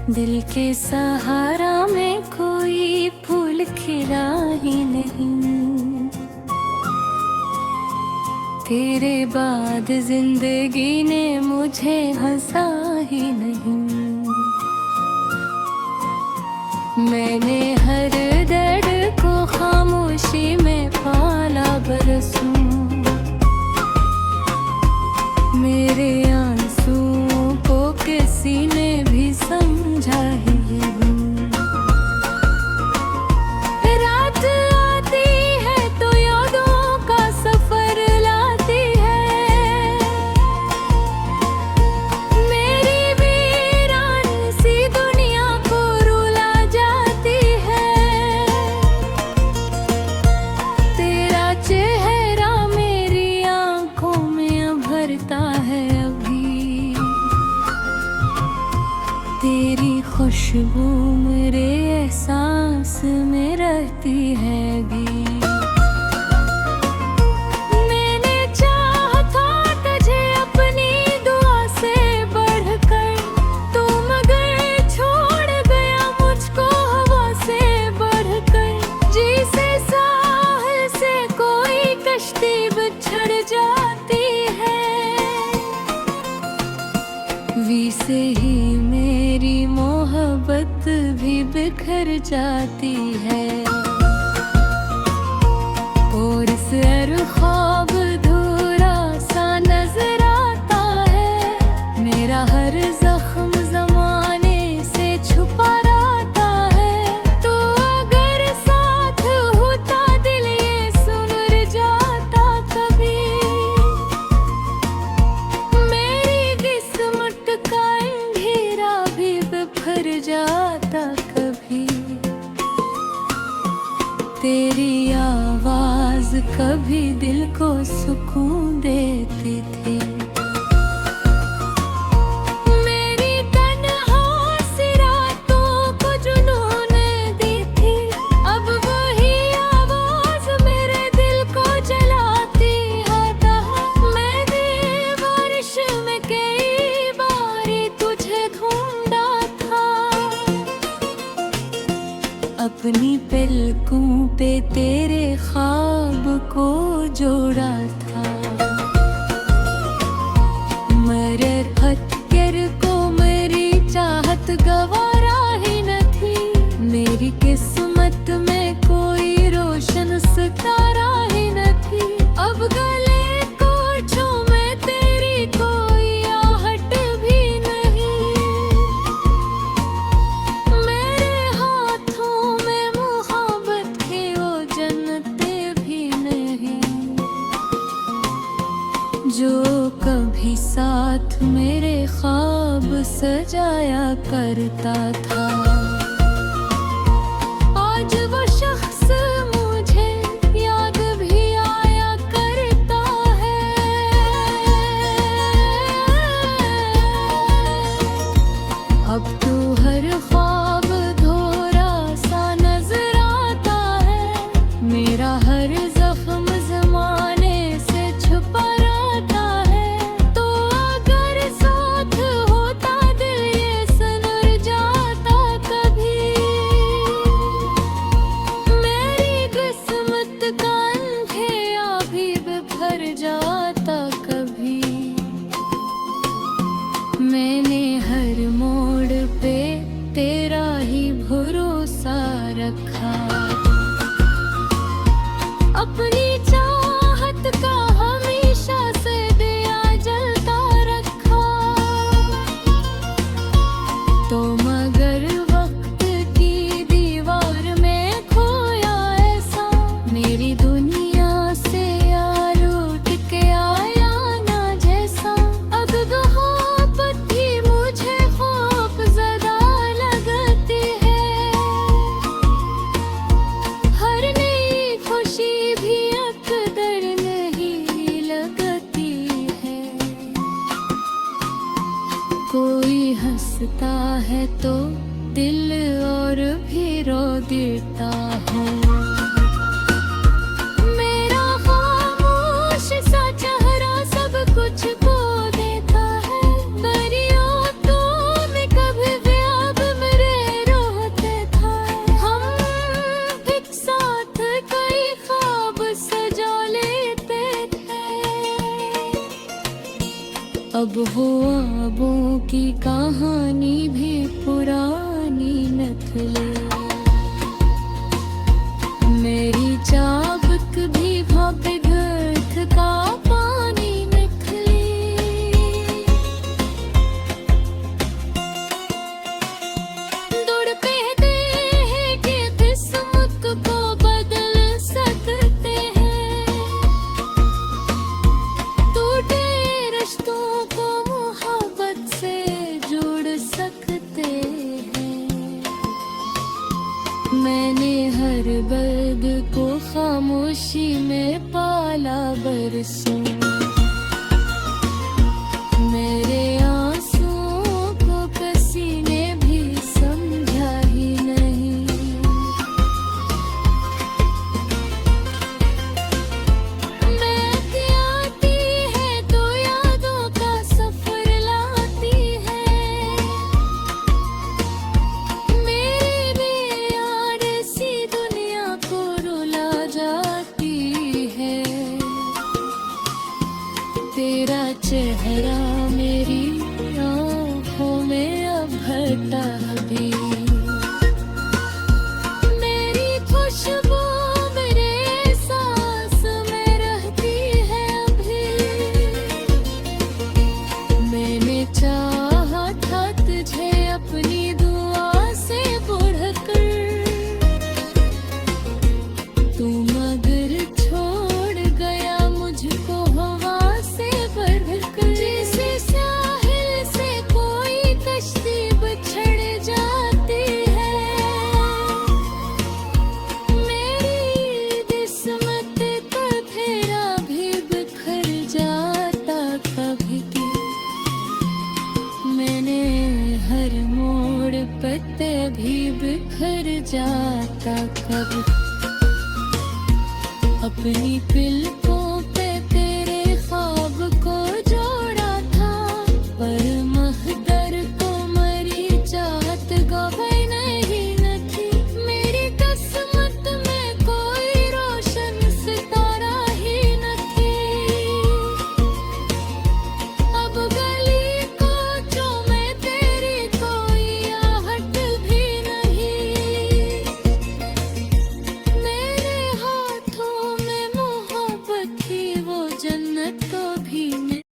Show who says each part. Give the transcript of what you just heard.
Speaker 1: दिल के सहारा में कोई फूल खिला ही नहीं, तेरे बाद जिंदगी ने मुझे हंसा ही नहीं। मैंने हर दर्द को खामोशी में पाला बरसों, मेरे आंसुओं को किसी ने भी समझा ही नहीं। रात आती है तो यादों का सफर लाती है, मेरी वीरान सी दुनिया को रुला जाती है। तेरा चेहरा मेरी आंखों में उभरता है अभी, तेरी खुशबू मेरे एहसास में रहती है भी। मैंने चाहा था तुझे अपनी दुआ से बढ़कर, तू मगर छोड़ गया मुझको हवा से बढ़कर। जी से साहिल से कोई कश्ती बिछड़ जाती है, वी से ही मेरी मोहब्बत भी बिखर जाती है। और इस ख्वाब अधूरा सा नजर आता है, मेरा हर जख्म जमाने से छुपा रहता है। तो अगर साथ होता दिल ये सुन जाता कभी, मेरी किस्मत का अंधेरा भी बिखर जाता कभी। तेरी आवाज कभी दिल को सुकून देती थी, मेरी तन्हा सी रातों को जुनून दी थी। अब वही आवाज मेरे दिल को जलाती है तहा। मैंने बारिश में कई बारी तुझे ढूंढा था, अपनी पलकों पे तेरे ख्वाब को जोड़ा था। मगर हत्यर को मेरी चाहत गवारा ही न थी, मेरी किस्मत में कोई रोशन सितारा ही न थी। अब गले को छूमे तेरी कोई आहट भी नहीं, मेरे हाथों में मोहब्बत की वो जन्नते भी नहीं, जो कभी साथ मेरे ख्वाब सजाया करता था। आज वो शख्स मुझे याद भी आया करता है, अब तो हर ख्वाब अधूरा सा नजर आता है, मेरा हर जख्म जमाने से छुपा रहता है। तो अगर साथ होता दिल ये सुन जाता कभी, मेरी किस्मत का अंधेरा भी बिखर जाता कभी। मैंने हर मोड़ पे तेरा ही भरोसा रखा, अपनी चाहत का हमेशा से दिया जलता रखा। तो मगर वक्त की दीवार में खोया ऐसा, मेरी दुनिया से यार उठ के आया ना जैसा। अब मोहब्बत भी मुझे खौफ ज़दा लगती है, हर नई खुशी भी अकदर नहीं लगती है। कोई हंसता है तो दिल और भी रो देता हूँ, मेरा खामोश सा चेहरा सब कुछ खो देता है। दरिया तो मैं कभी भी अब अब हो आबों की कहानी भी पुरानी नकले, मेरी चाबुक भी भापे गर्थ का पानी निकले। दुड़ कहते हैं कि किस्मत को बदल सकते हैं, टूटे रिश्तों को मोहब्बत से जोड़ सकते हैं। मैंने हर बर्द को खामोशी में पाला बरसों, मेरे आंसुओं को किसी ने भी समझा ही नहीं। महक आती है तो यादों का सफर लाती है, मेरी भी याद सी दुनिया को रुला जाती है। तेरा चेहरा मेरी आँखों में अब भरता भी, मेरी खुशबू मेरे सांस में रहती है अभी। मैंने चाहा था तुझे अपनी दुआ से बढ़कर, तू मगर छोड़ गया मुझको हवा से बढ़कर। जैसे साहिल से कोई कश्ती बिछड़ जाती है, मेरी किस्मत का फेरा भी बिखर जाता कभी। मैंने हर मोड़ पत्ते भी बिखर जाता कभी। अपनी